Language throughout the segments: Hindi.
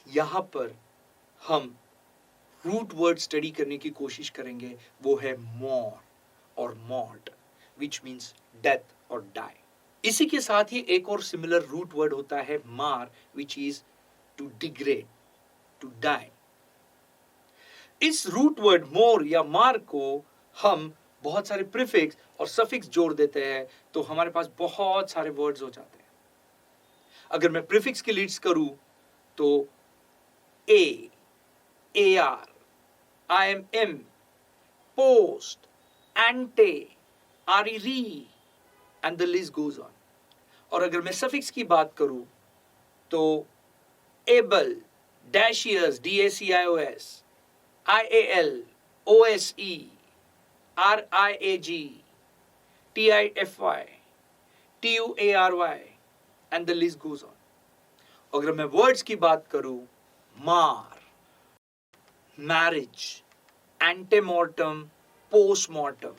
यहाँ पर हम रूट वर्ड स्टडी करने की कोशिश करेंगे, वो है मॉर और मॉर्ट, विच मीन्स डेथ और डाई। इसी के साथ ही एक और सिमिलर रूट वर्ड होता है mar, which is to degrade, to die. इस रूट वर्ड मोर या मार को हम बहुत सारे प्रीफिक्स और सफिक्स जोड़ देते हैं, तो हमारे पास बहुत सारे वर्ड्स हो जाते हैं। अगर मैं प्रीफिक्स की लिस्ट करूं तो ए, AR, IMM, post, ante, RERE and the list goes on। और अगर मैं सफिक्स की बात करूं तो able, dacious, DACIOS, IAL, OSE, RIAG, TIFY, TUARY and the list goes on। अगर मैं वर्ड्स की बात करूं, mor, marriage, antemortem, postmortem,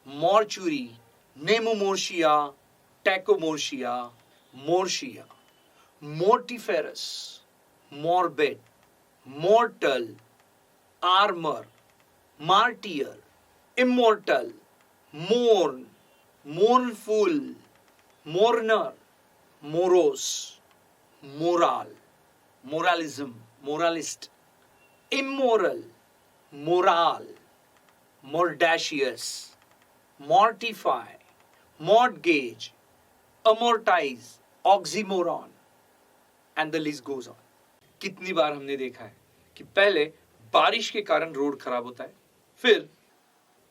mortuary, nemomortia, tychomortia, mortia, mortiferous, morbid, mortal, armour, martyr, immortal, mourn, mournful, mourner, morose, moral, moralism, moralist, immoral, moral, mordacious, mortify, mortgage, amortize, oxymoron and the list goes on। कितनी बार हमने देखा है कि पहले बारिश के कारण रोड खराब होता है, फिर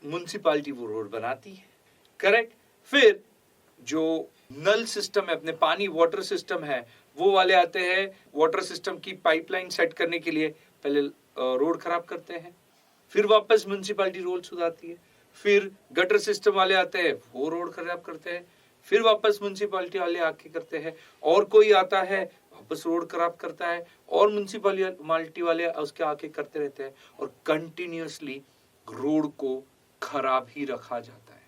म्युनिसिपैलिटी वो रोड बनाती है, करेक्ट। फिर जो नल सिस्टम है, अपने पानी वाटर सिस्टम है, वो वाले आते हैं वाटर सिस्टम की पाइपलाइन सेट करने के लिए, पहले रोड खराब करते हैं, फिर वापस म्युनिसिपैलिटी रोड सुधारती है, फिर गटर सिस्टम वाले आते हैं, वो रोड खराब करते हैं, फिर वापस म्युनिसिपैलिटी वाले आके करते हैं, और कोई आता है वापस रोड खराब करता है, और म्युनिसिपैलिटी वाले उसके आके करते रहते हैं, और कंटिन्यूअसली रोड को खराब ही रखा जाता है।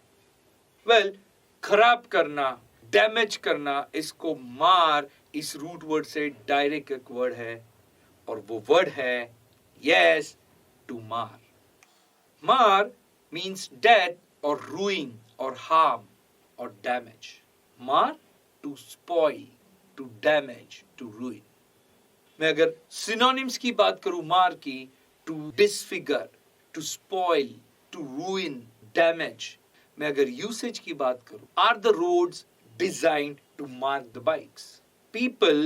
वेल, खराब करना, डैमेज करना, इसको मार इस रूट वर्ड से डायरेक्ट एक वर्ड है, और वो वर्ड है yes, to mar। Mar means death or ruin or harm or damage। Mar, to spoil, to damage, to ruin। मैं अगर synonyms की बात करूं मार की, to disfigure, to spoil, to ruin, damage। मैं अगर usage की बात करूं, are the roads designed to mark the bikes? People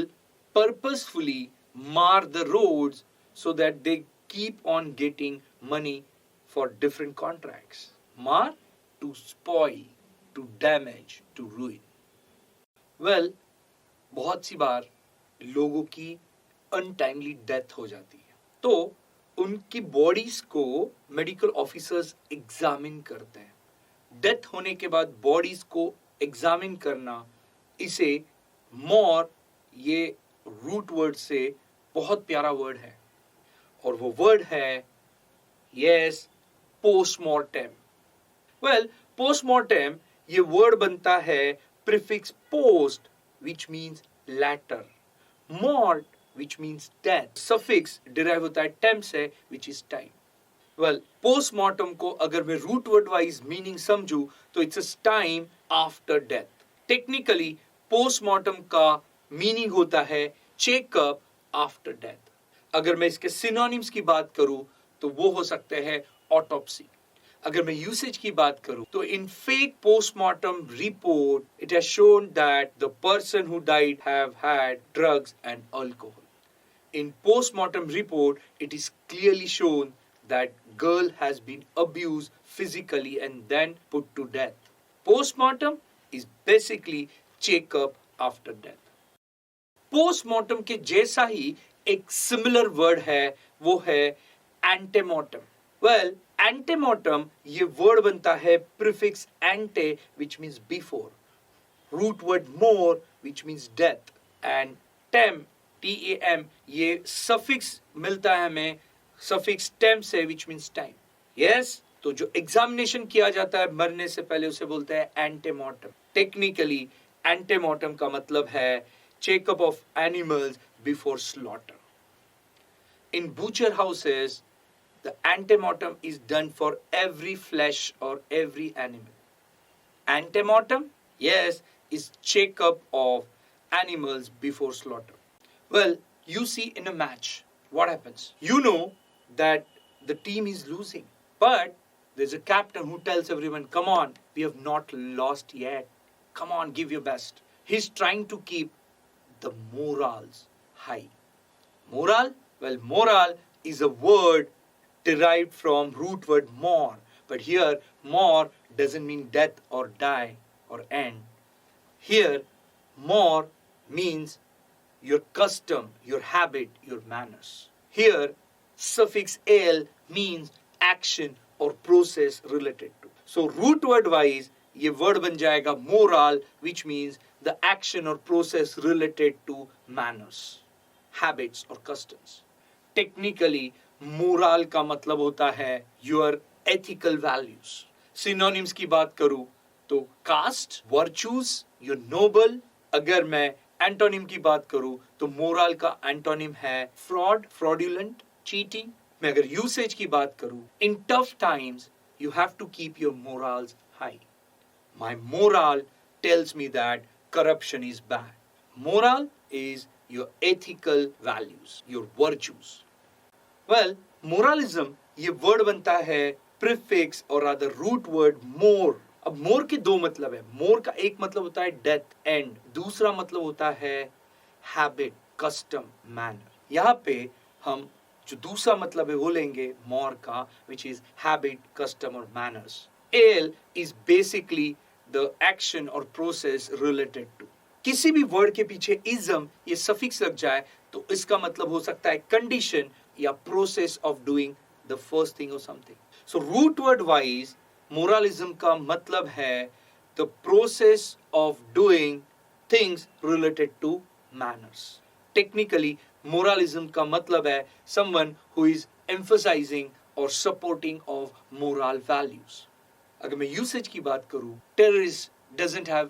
purposefully mar the roads so that they keep on getting money for different contracts। Mar, to spoil, to damage, to ruin। Well, बहुत सी बार लोगों की अनटाइमली डेथ हो जाती है, तो उनकी बॉडीज को मेडिकल ऑफिसर्स एग्जामिन करते हैं। डेथ होने के बाद बॉडीज को एग्जामिन करना, इसे मॉर, ये रूट वर्ड से बहुत प्यारा वर्ड है, और वो वर्ड है यस, पोस्टमॉर्टम। वेल, पोस्टमॉर्टम ये वर्ड बनता है prefix post, which means later, mort which means death, suffix derive होता है टेम से, which is time. Well, postmortem को अगर मैं रूट वर्ड वाइज मीनिंग समझूं तो it's time after death. Technically postmortem का मीनिंग होता है चेकअप आफ्टर डेथ। अगर मैं इसके सिनोनिम्स की बात करूं तो वो हो सकते हैं ऑटोप्सी। अगर मैं यूसेज की बात करूं तो in fake postmortem report it has shown that the person who died have had drugs and alcohol. In postmortem report it is clearly shown that girl has been abused physically and then put to death. Postmortem is basically checkup after death. Postmortem के जैसा ही एक सिमिलर वर्ड है, वो है एंटेमॉर्टम। वेल, एंटेमॉर्टम ये वर्ड बनता है prefix ante which means before, root word mor which means death, and tem, TAM ये सफिक्स मिलता है हमें सफिक्स टेम से विच मीन्स टाइम। यस, तो जो एग्जामिनेशन किया जाता है मरने से पहले उसे बोलते हैं एंटेमॉर्टम। टेक्निकली एंटेमॉर्टम का मतलब है checkup of animals before slaughter. In butcher houses, the antemortem is done for every flesh or every animal. Antemortem, yes, is checkup of animals before slaughter. Well, you see in a match, what happens? You know that the team is losing, but there's a captain who tells everyone, come on, we have not lost yet. Come on, give your best. He's trying to keep the morals high. Moral? Well, moral is a word derived from root word mor. But here, mor doesn't mean death or die or end. Here, mor means your custom, your habit, your manners. Here, suffix al means action or process related to. So root word wise, ये word बन जाएगा moral, which means the action or process related to manners, habits or customs. Technically, moral का मतलब होता है your ethical values. Synonyms की बात करूं तो caste, virtues, your noble. अगर मैं एंटोनिम की बात करूं तो मोरल का एंटोनिम है फ्रॉड, फ्रॉडुलेंट, चीटिंग. मैं अगर यूसेज की बात करूं, in tough times you have to keep your morals high. My moral tells me that corruption is bad. Moral is your ethical values, your virtues. Well, moralism ये वर्ड बनता है प्रीफिक्स और अदर रूट वर्ड मोर. अब मोर के दो मतलब है. मोर का एक मतलब होता है डेथ, एंड. दूसरा मतलब होता है हैबिट, कस्टम, मैनर. यहाँ पे हम जो दूसरा मतलब है वो लेंगे मोर का, विच इज हैबिट, कस्टम और manners. L is basically the action और प्रोसेस रिलेटेड टू. किसी भी वर्ड के पीछे इज्म ये सफिक्स लग जाए तो इसका मतलब हो सकता है कंडीशन या process of doing the first thing और something. So root word wise moralism का मतलब है the process of doing things related to manners. Technically moralism का मतलब है समवन हु इज एम्फसाइजिंग और सपोर्टिंग ऑफ मोरल वैल्यूज. अगर मैं यूसेज की बात करूं, terrorist doesn't have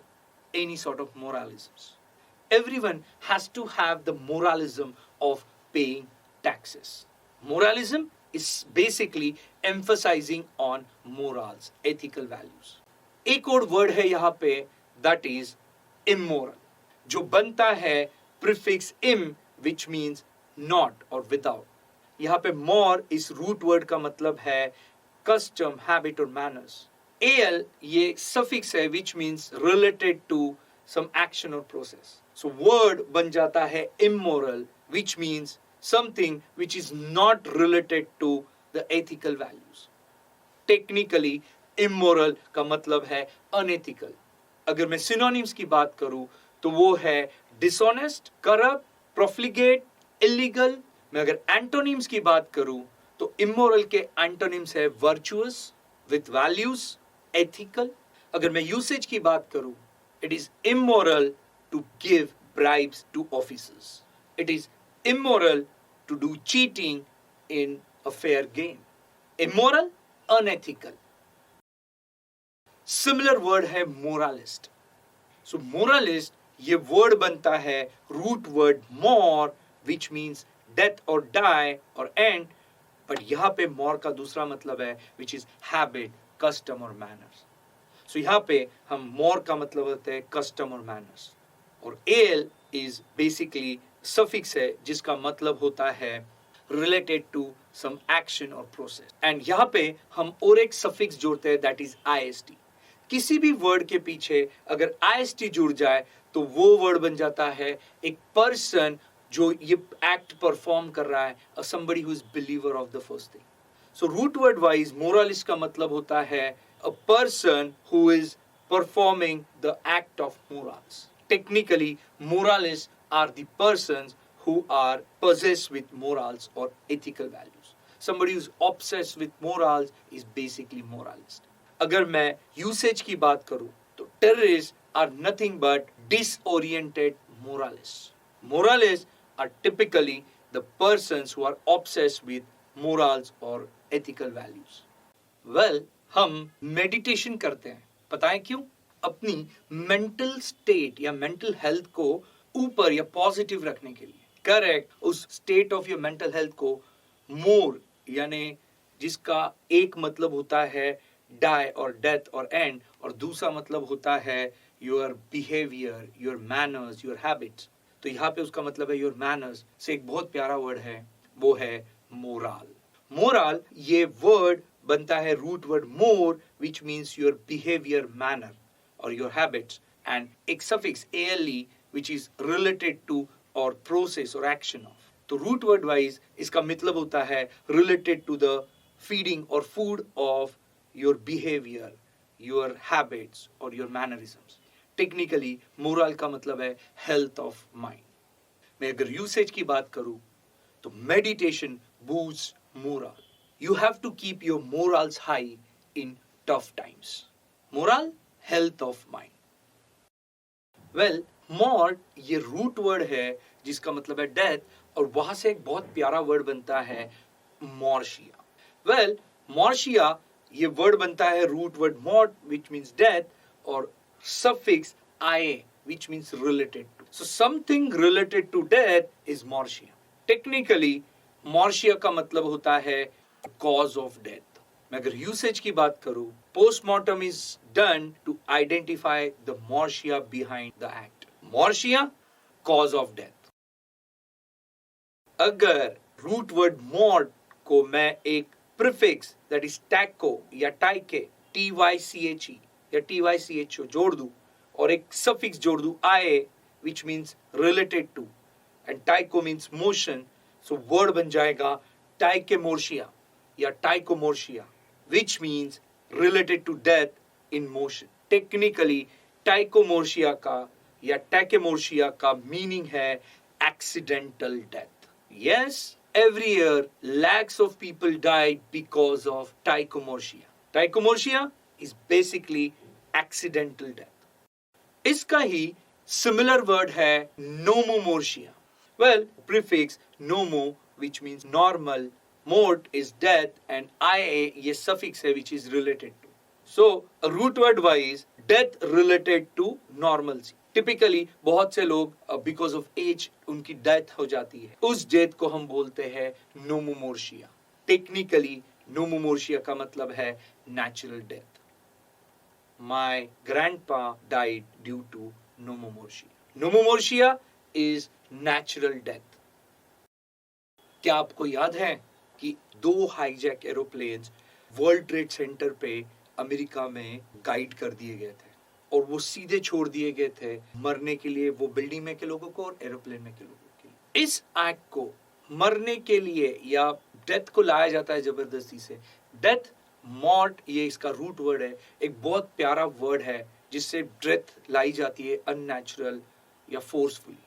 any sort of moralisms. Everyone has to have the moralism of paying taxes. Moralism is basically emphasizing on morals, ethical values. एक और वर्ड है यहाँ पे, that is immoral, जो बनता है prefix im, which means not or without. यहाँ पे more इस root word का मतलब है custom, habit और manners. al ये suffix है which means related to some action or process. So word बन जाता है immoral, which means something which is not related to the ethical values. Technically, immoral का मतलब है unethical. अगर मैं synonyms की बात करूं तो वो है dishonest, corrupt, profligate, illegal. मैं अगर antonyms की बात करूं तो immoral के antonyms है virtuous, with values, ethical. अगर मैं usage की बात करूं, it is immoral to give bribes to officers. It is immoral to do cheating in a fair game. Immoral, unethical. Similar word है moralist. So moralist ये word बनता है root word more, which means death or die or end. but यहाँ पे more का दूसरा मतलब है which is habit, custom और manners. So यहाँ पे हम more का मतलब होता है custom और manners. और al is basically suffix है जिसका मतलब होता है related to some action or process. and यहाँ पे हम और एक suffix जोड़ते हैं that is ist. किसी भी word के पीछे अगर ist जुड़ जाए तो वो word बन जाता है एक person जो ये act perform कर रहा है, somebody who is believer of the first thing. So root word wise moralist का मतलब होता है a person who is performing the act of morals. Technically moralists are the persons who are possessed with morals or ethical values. Somebody who's obsessed with morals is basically moralist. अगर मैं usage की बात करूं तो terrorists are nothing but disoriented moralists. Moralists are typically the persons who are obsessed with morals or ethical values. Well, हम meditation करते हैं. पता है क्यों? अपनी mental state या mental health को ऊपर या पॉजिटिव रखने के लिए. करेक्ट. उस state of your mental health को मोर यानी जिसका एक मतलब होता है डाई और डेथ और एंड, और दूसरा मतलब होता है your behaviour, your manners, your habits. तो यहाँ पे उसका मतलब है योर मैनर्स से एक बहुत प्यारा वर्ड है, वो है मोराल। मोराल ये वर्ड बनता है root word mor which means your behaviour, manner और योर हैबिट्स, एंड एक suffix ally which is related to और प्रोसेस और एक्शन ऑफ। तो रूट वर्ड वाइज इसका मतलब होता है रिलेटेड टू द फीडिंग और food of your behaviour, your habits और योर मैनरिज्म्स। टेक्निकली मोरल का मतलब है हेल्थ ऑफ माइंड। मैं अगर यूसेज की बात करूं तो meditation boost moral. You have to keep your morals high in tough times. Moral health of mind. Well, mort ये रूट वर्ड है जिसका मतलब है डेथ, और वहां से एक बहुत प्यारा वर्ड बनता है मॉर्शिया। वेल, मॉर्शिया ये वर्ड बनता है root word mort which means death और suffix ia which means related to. So something related to death is mortia. Technically mortia का मतलब होता है cause of death. मैं अगर usage की बात करूं, postmortem is done to identify the mortia behind the act. Mortia, cause of death. अगर root word mort को मैं एक prefix that is taco या taike, tyche या tycho जोड़ दूं और एक सफिक्स जोड़ दूं ia which means related to, and tycho means motion, so word बन जाएगा टाइकेमोर्शिया या tychomortia which means related to death in motion. Technically tychomortia का या टाइकेमोर्शिया का मीनिंग है accidental death. Yes, every year lakhs of people die because of tychomortia. Tychomortia is basically accidental death. इसका ही similar word है nomomorphia. Well, prefix nomo which means normal, mort is death, and ia ये suffix है which is related to. So, root word wise death related to normalcy. Typically बहुत से लोग because of age उनकी death हो जाती है, उस death को हम बोलते हैं nomomorphia. Technically nomomorphia का मतलब है natural death. My grandpa died due to pneumomorphia. Pneumomorphia is natural death. क्या आपको याद है कि 2 hijack aeroplanes world trade centre पे अमेरिका में गाइड कर दिए गए थे और वो सीधे छोड़ दिए गए थे मरने के लिए, वो बिल्डिंग में के लोगों को और एरोप्लेन में के लोगों के लिए। इस एक्ट को मरने के लिए या डेथ को लाया जाता है जबरदस्ती से। डेथ, मॉर्ट ये इसका रूट वर्ड है, एक बहुत प्यारा वर्ड है जिससे डेथ लाई जाती है अननेचुरल या फोर्सफुली।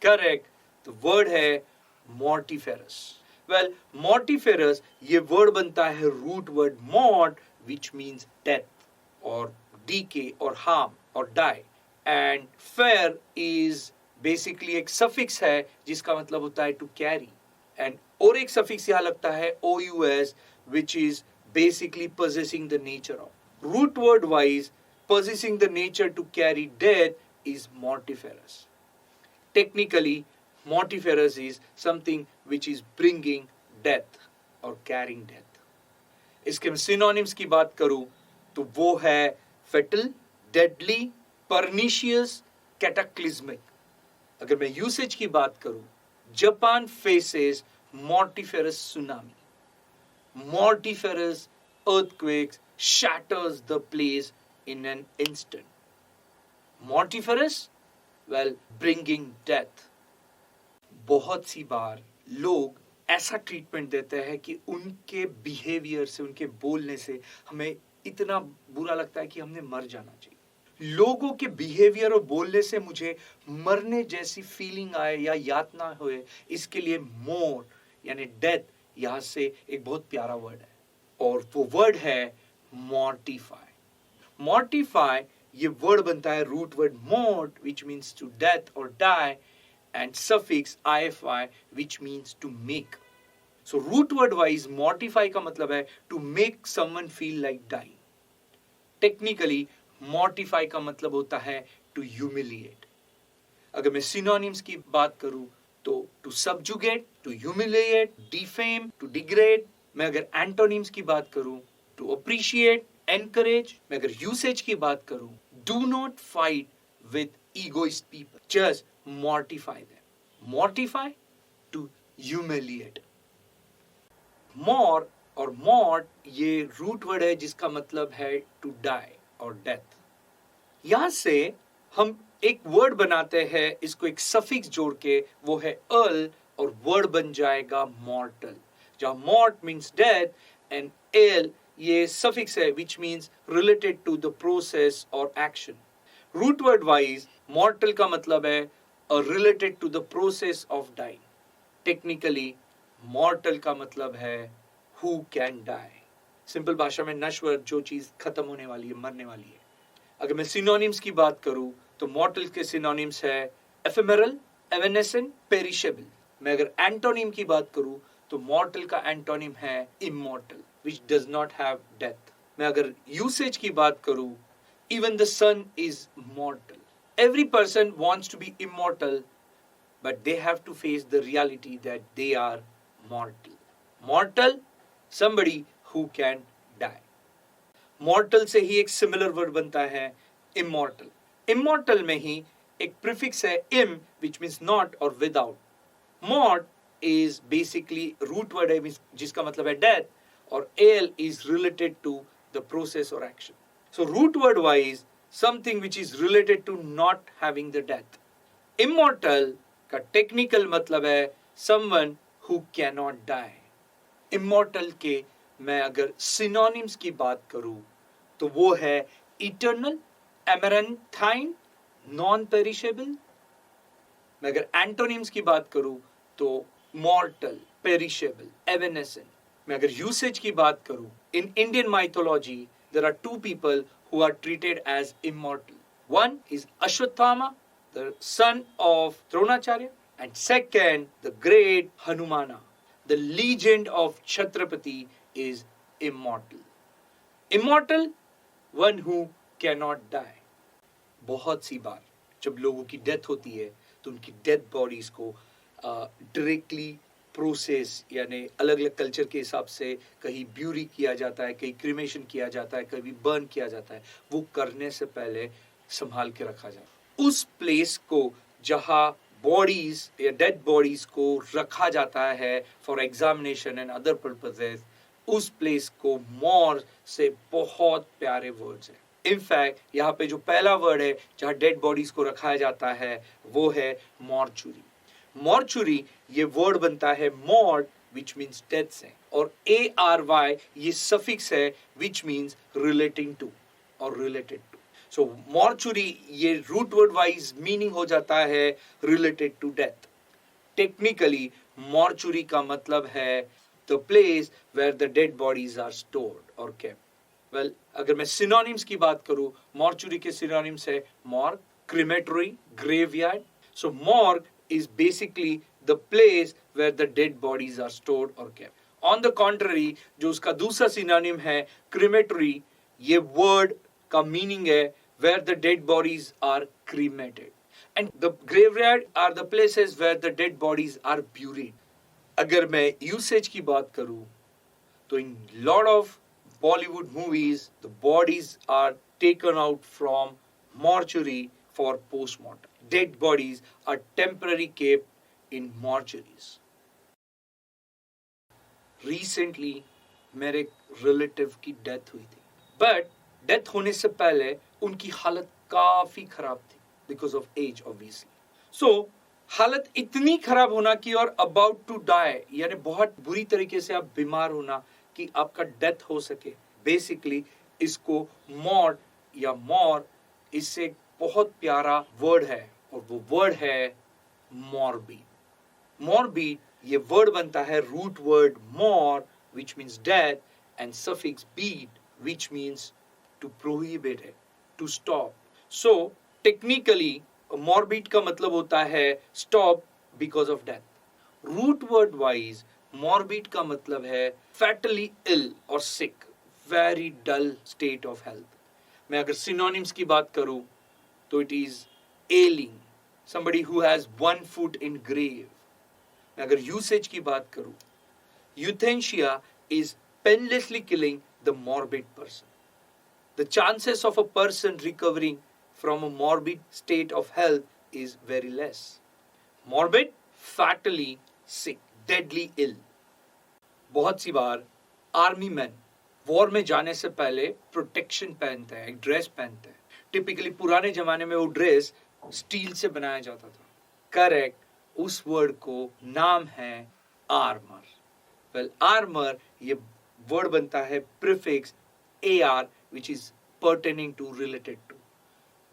करेक्ट, तो वर्ड है मॉर्टिफेरस। वेल, मॉर्टिफेरस ये वर्ड बनता है root word mort which means death और डीके और हार्म और die, and fer is basically एक सफिक्स है जिसका मतलब होता है टू कैरी, एंड और एक सफिक्स यहाँ लगता है OUS which is basically possessing the nature of. Root word wise, possessing the nature to carry death is mortiferous. Technically, mortiferous is something which is bringing death or carrying death. इसके synonyms की बात करूं तो वो है fatal, deadly, pernicious, cataclysmic. अगर मैं usage की बात करूं, Japan faces mortiferous tsunami. Mortiferous earthquakes shatters the place in an instant. Mortiferous, well, bringing death. बहुत सी बार लोग ऐसा ट्रीटमेंट देते हैं कि उनके बिहेवियर से, उनके बोलने से हमें इतना बुरा लगता है कि हमने मर जाना चाहिए। लोगों के बिहेवियर और बोलने से मुझे मरने जैसी फीलिंग आए या यातना होए, इसके लिए मोर यानी डेथ यहां से एक बहुत प्यारा वर्ड है और वो वर्ड है मॉर्टिफाई। मॉर्टिफाई ये वर्ड बनता है root word mort which means to death और die, and suffix IFI which means to make. So root word wise mortify का मतलब है to make someone feel like dying. Technically mortify का मतलब होता है to humiliate. अगर मैं synonyms की बात करूं तो to subjugate, to humiliate, defame, to degrade. मैं अगर एंटोनिम्स की बात करूं, टू अप्रिशिएट, एनकरेज। मैं अगर यूसेज की बात करूं, do not fight with egoist people, just mortify them. Mortify, to humiliate. Mor और मॉर्ट ये रूट वर्ड है जिसका मतलब है टू डाई और डेथ। यहां से हम एक वर्ड बनाते हैं, इसको एक सफिक्स जोड़ के, वो है अल, और वर्ड बन जाएगा मॉर्टल। जहां mort means death and al ये सफिक्स है which means related to the process और action. Root word wise mortal का मतलब है related to the process of dying. Technically mortal का मतलब है हु कैन डाई। सिंपल भाषा में नश्वर, जो चीज खत्म होने वाली है, मरने वाली है। अगर मैं सिनोनिम्स की बात करूं तो मॉर्टल के सिनोनिम्स है एफेमेरल, एवेनेसेंट, पेरिशेबल। मैं अगर एंटोनिम की बात करूं तो मॉर्टल का एंटोनिम है immortal, which does not have death. मैं अगर यूसेज की बात करूं, even the sun is mortal. Every person wants to be immortal, but they have to face the reality that they are mortal. Mortal, somebody who can die. Mortal से ही एक similar word बनता है immortal. Immortal में ही एक prefix है im, which means not or without. Mort is basically root word है जिसका मतलब है death, और al is related to the process or action. So root word wise, something which is related to not having the death. Immortal का टेक्निकल मतलब है someone who cannot die. Immortal के मैं अगर synonyms की बात करूं तो वो है eternal, amaranthine, non-perishable. मैं अगर antonyms की बात करूं तो mortal, perishable, evanescent. मैं अगर usage की बात करूं, in Indian mythology there are two people who are treated as immortal. One is Ashwatthama, the son of Dronacharya, and second, the great Hanumana. The legend of Chhatrapati is immortal. Immortal, one who cannot die. बहुत सी बार जब लोगों की डेथ होती है तो उनकी डेथ बॉडीज को डायरेक्टली प्रोसेस, यानी अलग अलग कल्चर के हिसाब से कहीं ब्यूरी किया जाता है, कहीं क्रीमेशन किया जाता है, कभी बर्न किया जाता है। वो करने से पहले संभाल के रखा जाता है। उस प्लेस को जहां बॉडीज या डेड बॉडीज को रखा जाता है for examination and other purposes, उस प्लेस को मॉर से बहुत प्यारे वर्ड्स हैं। इनफैक्ट यहाँ पे जो पहला वर्ड है जहां डेड बॉडीज को रखा जाता है वो है मॉर्चुरी। मॉर्चुरी ये वर्ड बनता है मॉर्ड, विच मीन्स डेथ से, और ARY ये सफिक्स है विच मीन्स रिलेटिंग टू और रिलेटेड टू। सो मॉर्चुरी ये रूट वर्ड वाइज मीनिंग हो जाता है related to death. Technically mortuary का मतलब है the place where the dead bodies are stored और केप्ट। वेल, अगर मैं सिनोनिम्स की बात करूं, मॉर्चुरी के सिनोनिम्स है morgue, crematory, graveyard. So morgue is basically the place where the dead bodies are stored or kept. On the contrary, जो उसका दूसरा synonym है crematory, ये word का meaning है where the dead bodies are cremated. And the graveyard are the places where the dead bodies are buried. अगर मैं usage की बात करूं, तो in lot of Bollywood movies, the bodies are taken out from mortuary for postmortem. Dead bodies are temporarily kept in mortuaries. Recently, मेरे रिलेटिव की डेथ हुई थी, बट डेथ होने से पहले उनकी हालत काफी खराब थी बिकॉज ऑफ एज ऑब्वियसली। सो हालत इतनी खराब होना कि और अबाउट टू डाई, यानी बहुत बुरी तरीके से आप बीमार होना कि आपका डेथ हो सके, बेसिकली इसको मॉर्ट या मॉर, इससे बहुत प्यारा वर्ड है और वो वर्ड है मॉर्बिड। मॉर्बिड ये वर्ड बनता है root word mor which means death and suffix bid which means to prohibit it, to stop. So technically morbid का मतलब होता है stop because of death. Root word wise morbid का मतलब है फैटली इल और sick, very dull state of health. मैं अगर सिनोनिम्स की बात करूं तो it is ailing, somebody who has one foot in grave, अगर यूसेज की बात करूं, euthanasia is painlessly killing the morbid person. The chances of a person recovering from a morbid state of health is very less. Morbid, fatally sick, deadly ill. बहुत सी बार आर्मी मैन वॉर में जाने से पहले प्रोटेक्शन पहनते हैं, एक ड्रेस पहनते हैं. टिपिकली पुराने जमाने में वो ड्रेस स्टील से बनाया जाता था. करेक्ट, उस वर्ड को नाम है आर्मर. वेल, आर्मर ये वर्ड बनता है prefix AR which is pertaining to, related to,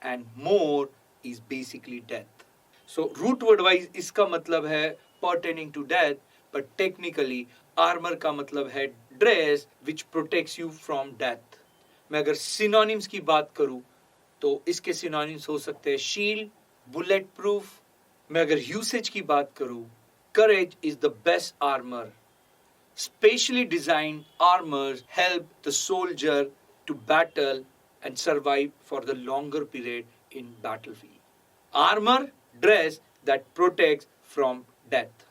and more is basically death. So root word wise इसका मतलब है pertaining to death, but technically armor का मतलब है dress which protects you from death. मैं अगर synonyms की बात करूं तो इसके synonyms हो सकते हैं shield, bullet proof. मैं अगर usage की बात करूं, courage is the best armor. Specially designed armors help the soldier to battle and survive for the longer period in battlefield. Armor, dress that protects from death.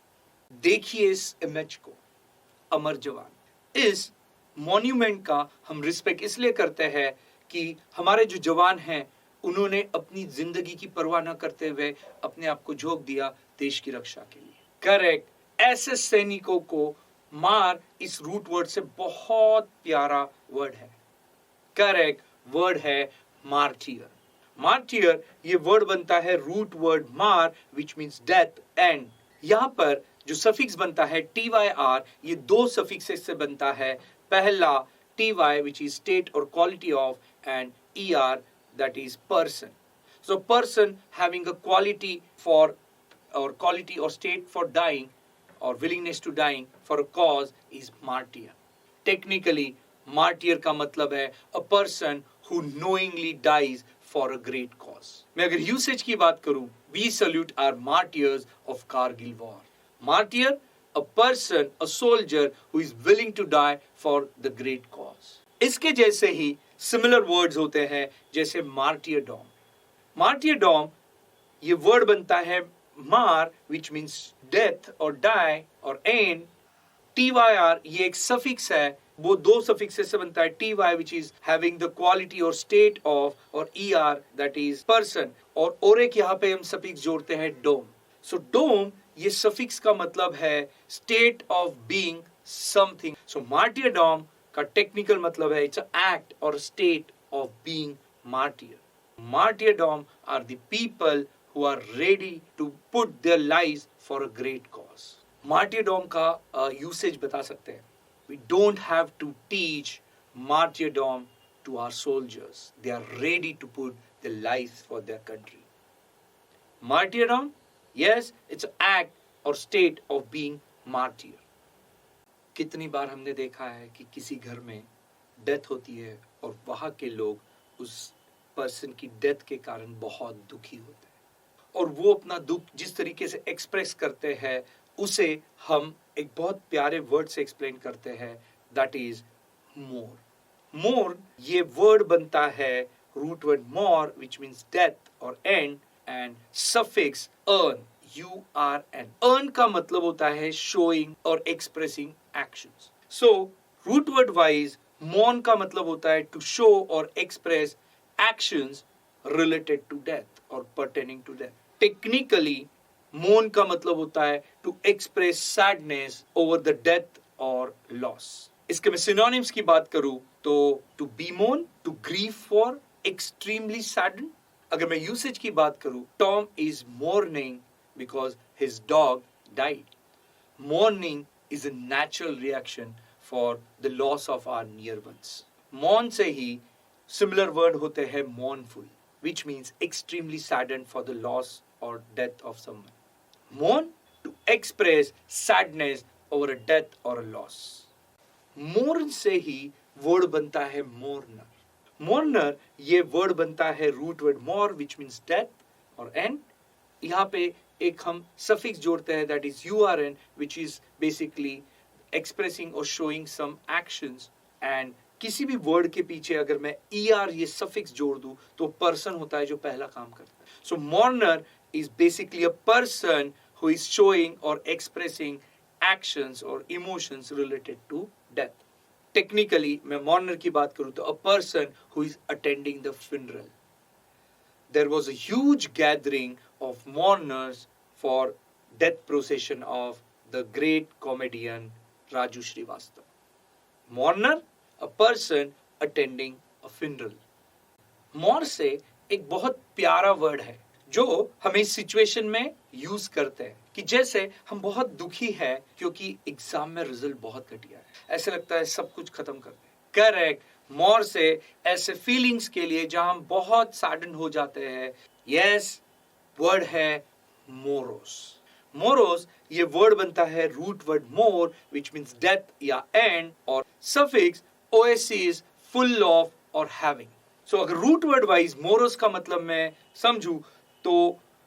देखिए इस इमेज को, अमर जवान. इस मॉन्यूमेंट का हम रिस्पेक्ट इसलिए करते हैं कि हमारे जो जवान हैं उन्होंने अपनी जिंदगी की परवाह न करते हुए अपने आप को झोंक दिया देश की रक्षा के लिए. करेक्ट, ऐसे सैनिकों को मार इस रूट वर्ड से बहुत प्यारा वर्ड है. करेक्ट वर्ड है मार्टियर. मार्टियर ये वर्ड बनता है रूट वर्ड मार विच मीन्स डेथ एंड. यहाँ पर जो सफिक्स बनता है TYR, ये दो सफिक्सेस से बनता है. पहला TY विच इज स्टेट और quality of and ER that is person. So person having a quality for or quality or state for dying or willingness to dying for a cause is martyr. Technically martyr का मतलब है a person who knowingly dies for a great cause. मैं अगर usage की बात करूं, we salute our martyrs of Kargil war. Martyr, a person, a soldier who is willing to die for the great cause. इसके जैसे ही सिमिलर वर्ड्स होते हैं जैसे मार्टियरडॉम. मार्टियरडॉम ये वर्ड बनता है मार विच मीन्स डेथ और डाई और एन. TYR ये एक सफिक्स है, वो दो सफिक्सेस से बनता है. TY which is having the quality और स्टेट ऑफ और ER दैट इज पर्सन और एक यहाँ पे हम सफिक्स जोड़ते हैं डोम. सो डोम ये सफिक्स का मतलब है state of being something. So martyrdom का टेक्निकल मतलब है इट्स अ एक्ट और state of being martyr. Martyrdom are the people who are ready to put their lives for a great cause. Martyrdom का यूसेज बता सकते हैं. We don't have to teach martyrdom to our soldiers. They are ready to put their lives for their country. Martyrdom, yes, it's a act और स्टेट ऑफ बीइंग मार्टियर. कितनी बार हमने देखा है कि किसी घर में डेथ होती है और वहां के लोग उस पर्सन की डेथ के कारण बहुत दुखी होते हैं और वो अपना दुख जिस तरीके से एक्सप्रेस करते हैं उसे हम एक बहुत प्यारे वर्ड से एक्सप्लेन करते हैं, दैट इज मोर. मोर ये वर्ड बनता है root word mor which means death और and and suffix urn URN. Urn का मतलब होता है शोइंग और expressing actions. So root word wise mourn का मतलब होता है टू शो और express actions related to death और pertaining to death. Technically mourn का मतलब होता है to express sadness over the death और लॉस. इसके मैं सिनोनिम्स की बात करूं तो to bemoan, to grieve for, extremely sadden. अगर मैं यूसेज की बात करूं, Tom is mourning because his dog died. Mourning is a natural reaction for the loss of our near ones. Mourn से ही similar word होते हैं mournful, which means extremely saddened for the loss or death of someone. Mourn, to express sadness over a death or a loss. Mourn से ही word बनता है mourner. Mourner ये word बनता है root word more, which means death और end. यहाँ पे एक हम सफिक्स जोड़ते हैं that is URN which is basically expressing और शोइंग सम एक्शंस. एंड किसी भी वर्ड के पीछे अगर मैं ER ये सफिक्स जोड़ दूं तो पर्सन होता है जो पहला काम करता है. So mourner is basically a person who is showing or expressing actions or emotions related to death. Technically मैं mourner की बात करूँ तो a person who is attending the funeral. There was a huge gathering of mourners for death procession of the great comedian Raju Srivastava. Mourner, a person attending a funeral. मोर से एक बहुत प्यारा वर्ड है जो हमें इस सिचुएशन में यूज करते हैं कि जैसे हम बहुत दुखी है क्योंकि एग्जाम में रिजल्ट बहुत घटिया है, ऐसे लगता है सब कुछ खत्म कर दे। करेक्ट, मोर से ऐसे फीलिंग्स के लिए जहां हम बहुत सैडन हो जाते हैं, यस, वर्ड है मोरोस। मोरोस ये वर्ड बनता है root word mor which means death या एंड, और suffix OS is full of और हैविंग। सो अगर रूट वर्ड वाइज मोरोस का मतलब मैं समझू तो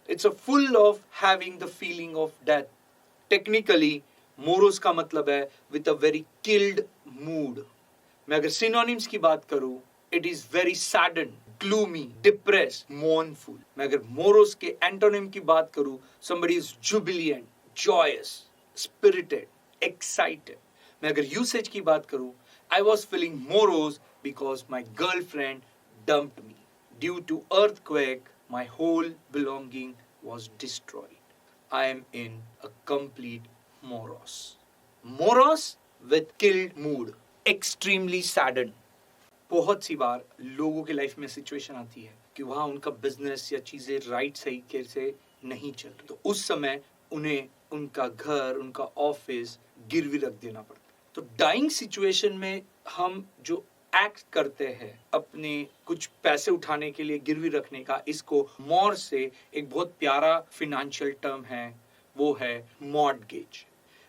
it's a full of having the feeling of death. Technically morose का मतलब है with a very killed mood. मैं अगर सिनोनिम्स की बात करूं, it is very saddened, gloomy, depressed, mournful. मैं अगर मोरोस के एंटोनिम की बात करूं, somebody is jubilant, joyous, spirited, excited. मैं अगर यूसेज की बात करूं, I was feeling morose because my girlfriend dumped me. Due to earthquake, my whole belonging was destroyed. I am in a complete morose. Morose with killed mood, extremely saddened. बहुत सी बार लोगों के लाइफ में सिचुएशन आती है कि वहां उनका बिजनेस या चीजें राइट सही से नहीं चल रही, तो उस समय उन्हें उनका घर, उनका ऑफिस गिरवी रख देना पड़ता है। तो डाइंग सिचुएशन में हम जो एक्ट करते हैं अपने कुछ पैसे उठाने के लिए गिरवी रखने का, इसको मॉर से एक बहुत प्यारा फिनेंशियल टर्म है, वो है मॉर्टगेज।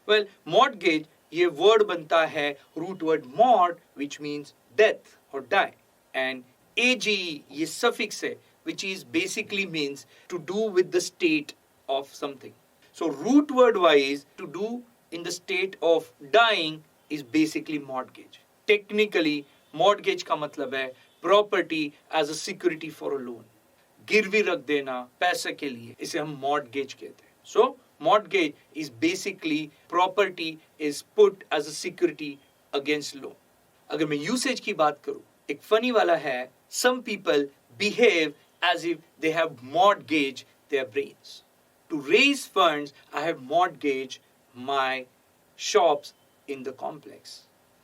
वेल, मॉर्टगेज ये वर्ड बनता है root word mort which means death or die, and age ये suffix है which is basically means to do with the state of something. So root word wise to do in the state of dying is basically mortgage. Technically mortgage का मतलब है property as a security for a loan. गिरवी रख देना पैसे के लिए, इसे हम mortgage कहते हैं. So mortgage is basically property is put as a security against loan. अगर मैं यूसेज की बात करूं, एक फनी वाला है, some people behave as if they have mortgaged their brains. To raise funds, I have mortgaged my shops in the complex.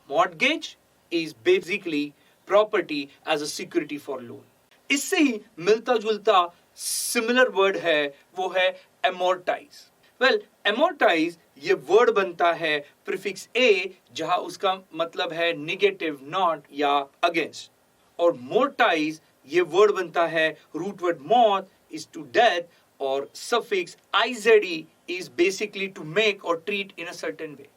Mortgage is basically property as a security for loan. इससे ही मिलता जुलता सिमिलर वर्ड है, वो है amortize. वेल, amortize ये वर्ड बनता है प्रीफिक्स ए, जहां उसका मतलब है निगेटिव, नॉट या अगेंस्ट, और मोर्टाइज ये वर्ड बनता है root word mort is to death, और suffix IZE is basically to make और treat in a certain way.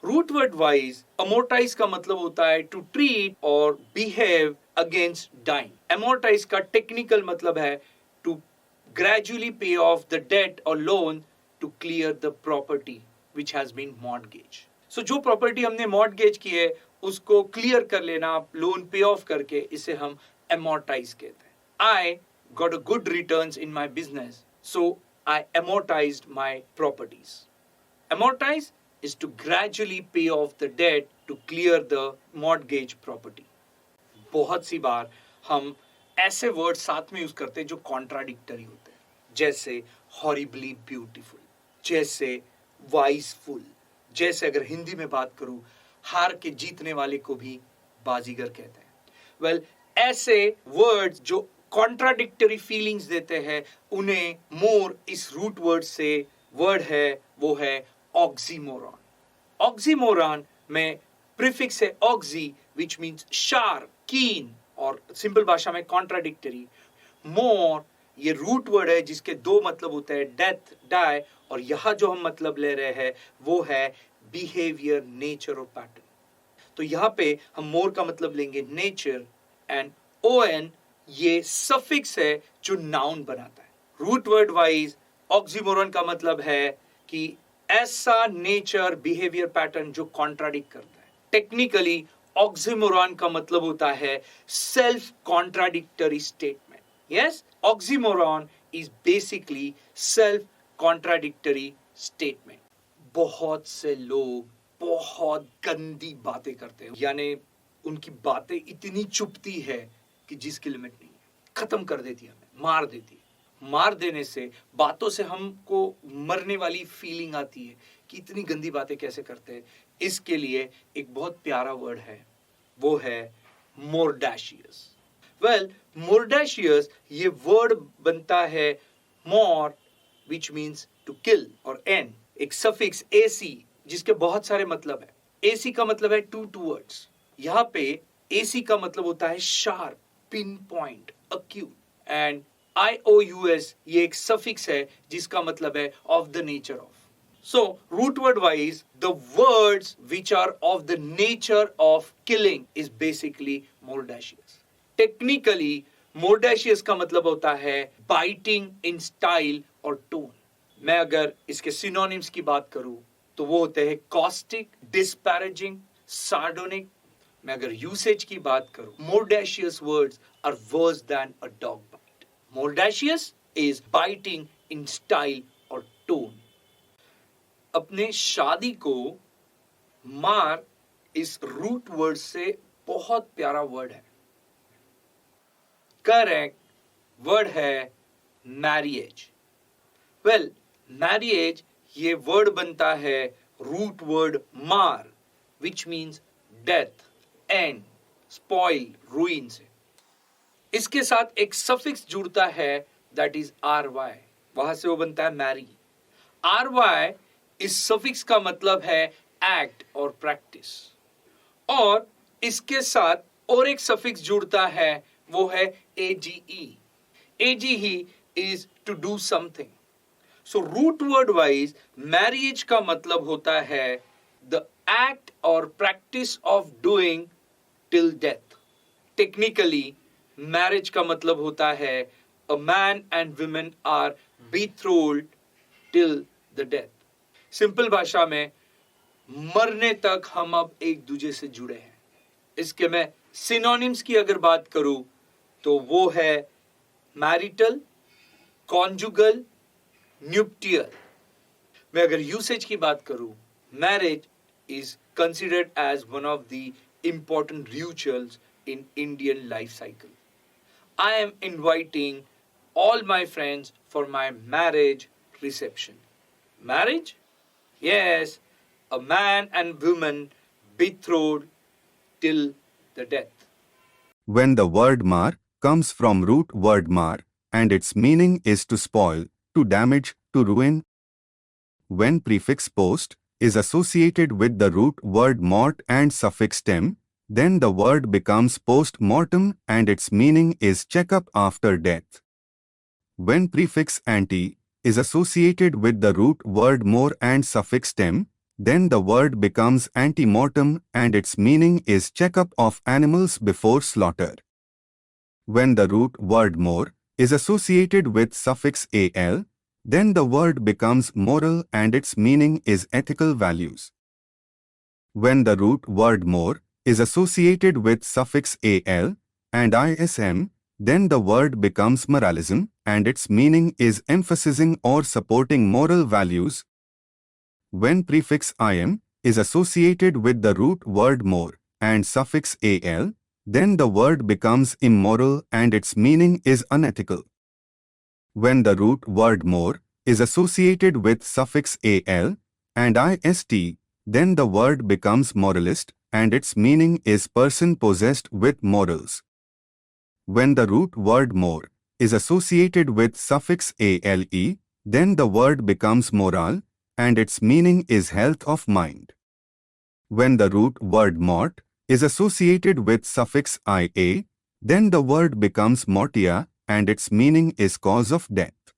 Root word wise amortize का मतलब होता है टू ट्रीट और बिहेव अगेंस्ट डाइंग. अमोर्टाइज का टेक्निकल मतलब है to gradually pay off the debt और loan to clear the property which has been mortgaged. So जो property हमने mortgage की है उसको clear कर लेना loan pay off करके, इसे हम amortize कहते हैं. I got a good returns in my business, so I amortized my properties. Amortize is to gradually pay off the debt to clear the mortgage property. बहुत सी बार हम ऐसे वर्ड साथ में यूज करते हैं जो कॉन्ट्राडिक्टरी होते हैं, जैसे हॉरिबली ब्यूटीफुल, जैसे वाइसफुल, जैसे अगर हिंदी में बात करूं, हार के जीतने वाले को भी बाजीगर कहते हैं. वेल, ऐसे वर्ड्स जो कॉन्ट्राडिक्टरी फीलिंग्स देते हैं, उन्हें मोर इस रूट वर्ड से वर्ड है, वो है ऑक्सीमोरॉन. ऑक्सीमोरॉन में प्रीफिक्स है ऑक्सी विच मींस शार्प, कीन, और सिंपल भाषा में कॉन्ट्राडिक्टरी. मोर ये रूट वर्ड है जिसके दो मतलब होते हैं, डेथ, डाई, और यहां जो हम मतलब ले रहे हैं वो है बिहेवियर, नेचर और पैटर्न. तो यहाँ पे हम मोर का मतलब लेंगे नेचर, एंड ओएन ये सफिक्स है जो नाउन बनाता है. रूट वर्ड वाइज ऑक्सीमोरॉन का मतलब है कि ऐसा नेचर, बिहेवियर पैटर्न जो कॉन्ट्राडिक्ट करता है. टेक्निकली ऑक्सीमोरॉन का मतलब होता है self contradictory statement. Yes, oxymoron is basically self-contradictory statement. बहुत से लोग बहुत गंदी बातें करते हैं, यानी उनकी बातें इतनी चुभती है कि जिसकी लिमिट नहीं है, खत्म कर देती है, हमें मार देती है। मार देने से, बातों से हमको मरने वाली फीलिंग आती है कि इतनी गंदी बातें कैसे करते हैं। इसके लिए एक बहुत प्यारा वर्ड है, वो है मोर्डाशियस। वेल, मोर्डाशियस ये वर्ड बनता है मोर, विच मीन्स टू किल, और एन एक सफिक्स एसी जिसके बहुत सारे मतलब है। एसी का मतलब है टू टूवर्ड्स, यहाँ पे एसी का मतलब होता है sharp, pin point, acute, and IOUS ये एक सफिक्स है जिसका मतलब है of the nature of. So, root word wise, the words which are of the nature of killing is basically mordacious. Technically, mordacious का मतलब होता है biting in style और tone. मैं अगर इसके synonyms की बात करूं तो वो होते हैं caustic, disparaging, sardonic. मैं अगर usage की बात करूं, mordacious words are worse than a dog bite. Mordacious is biting in style और tone. अपने शादी को मार इस रूट वर्ड से बहुत प्यारा वर्ड है। करेक्ट वर्ड है मैरिएज। वेल, मैरिएज ये वर्ड बनता है रूट वर्ड मार, विच मीन्स डेथ, एंड, स्पॉइल, रूइन से। इसके साथ एक सफिक्स जुड़ता है, दैट इज RY, वहां से वो बनता है मैरी। RY इस सफिक्स का मतलब है एक्ट और प्रैक्टिस, और इसके साथ और एक सफिक्स जुड़ता है, वो है AGE। AGE is to do something. So root word wise marriage का मतलब होता है द एक्ट और practice of doing till death. Technically marriage का मतलब होता है a man and women are betrothed till the death. Simple भाषा में, मरने तक हम अब एक दूसरे से जुड़े हैं। इसके मैं सिनोनिम्स की अगर बात करूं तो वो है मैरिटल, कॉन्जुगल, न्यूप्टियल। मैं अगर यूसेज की बात करूं, marriage is considered as one of the important rituals in Indian life cycle. I am inviting all my friends for my marriage reception. Marriage? Yes, a man and woman betrothed till the death. When the word mar comes from root word mar, and its meaning is to spoil, to damage, to ruin. When prefix post is associated with the root word mort and suffix tem, then the word becomes post-mortem and its meaning is check-up after death. When prefix anti is associated with the root word more and suffix tem, then the word becomes anti-mortem and its meaning is check-up of animals before slaughter. When the root word more is associated with suffix al, then the word becomes moral and its meaning is ethical values. When the root word more is associated with suffix al and ism, then the word becomes moralism and its meaning is emphasizing or supporting moral values. When prefix im is associated with the root word more and suffix al, then the word becomes immoral and its meaning is unethical. When the root word more is associated with suffix al and ist, then the word becomes moralist and its meaning is person possessed with morals. When the root word more is associated with suffix ale, then the word becomes moral and its meaning is health of mind. When the root word mort is associated with suffix ia, then the word becomes mortia and its meaning is cause of death.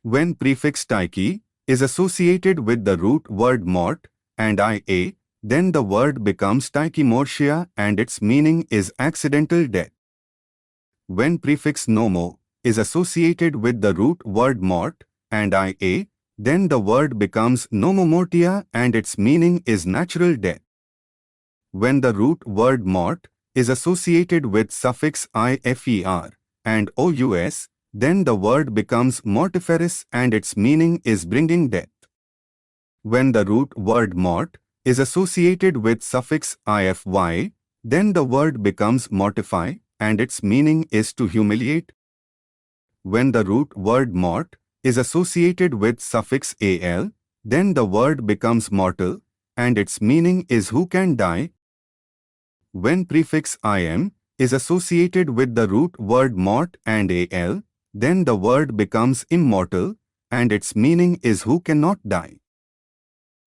When prefix taiki is associated with the root word mort and ia, then the word becomes tachymortia and its meaning is accidental death. When prefix nomo is associated with the root word mort and ia, then the word becomes nomomortia and its meaning is natural death. When the root word mort is associated with suffix ifer and ous, then the word becomes mortiferous and its meaning is bringing death. When the root word mort is associated with suffix ify, then the word becomes mortify and its meaning is to humiliate. When the root word mort is associated with suffix al, then the word becomes mortal and its meaning is who can die. When prefix im is associated with the root word mort and al, then the word becomes immortal and its meaning is who cannot die.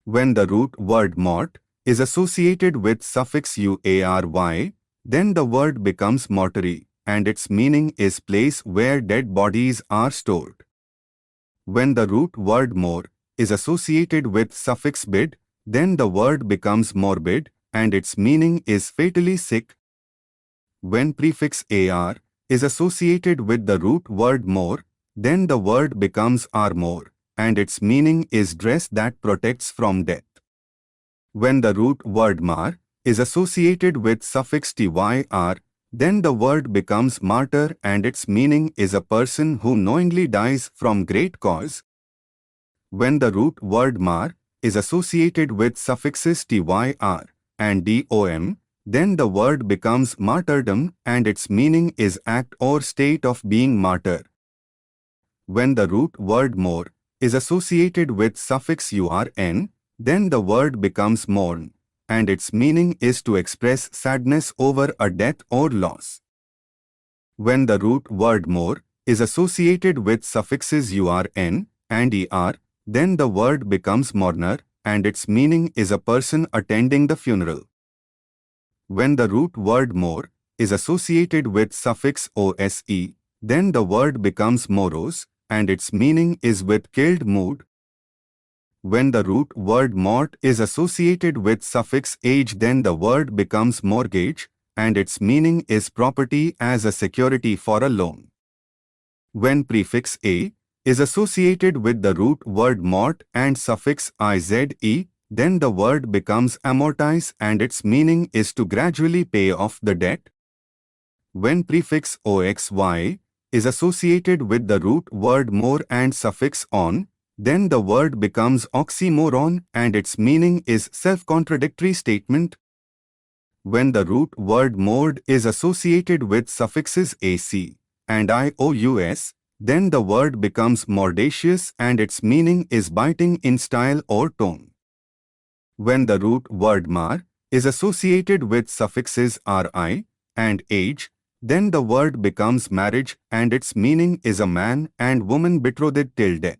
When the root word mort is associated with suffix uary, then the word becomes mortuary and its meaning is place where dead bodies are stored. When the root word mor is associated with suffix bid, then the word becomes morbid and its meaning is fatally sick. When prefix ar is associated with the root word mor, then the word becomes armor and its meaning is dress that protects from death. When the root word mar is associated with suffix tyr, then the word becomes martyr and its meaning is a person who knowingly dies from great cause. When the root word mar is associated with suffixes tyr and dom, then the word becomes martyrdom and its meaning is act or state of being martyr. When the root word mor is associated with suffix urn, then the word becomes mourn and its meaning is to express sadness over a death or loss. When the root word mor is associated with suffixes urn and er, then the word becomes mourner and its meaning is a person attending the funeral. When the root word mor is associated with suffix ose, then the word becomes morose and its meaning is with killed mood. When the root word mort is associated with suffix age, then the word becomes mortgage and its meaning is property as a security for a loan. When prefix a is associated with the root word mort and suffix ize, then the word becomes amortize and its meaning is to gradually pay off the debt. When prefix oxy is associated with the root word more and suffix on, then the word becomes oxymoron and its meaning is self-contradictory statement. When the root word mord is associated with suffixes ac and ious, then the word becomes mordacious and its meaning is biting in style or tone. When the root word mar is associated with suffixes ri and age, then the word becomes marriage and its meaning is a man and woman betrothed till death.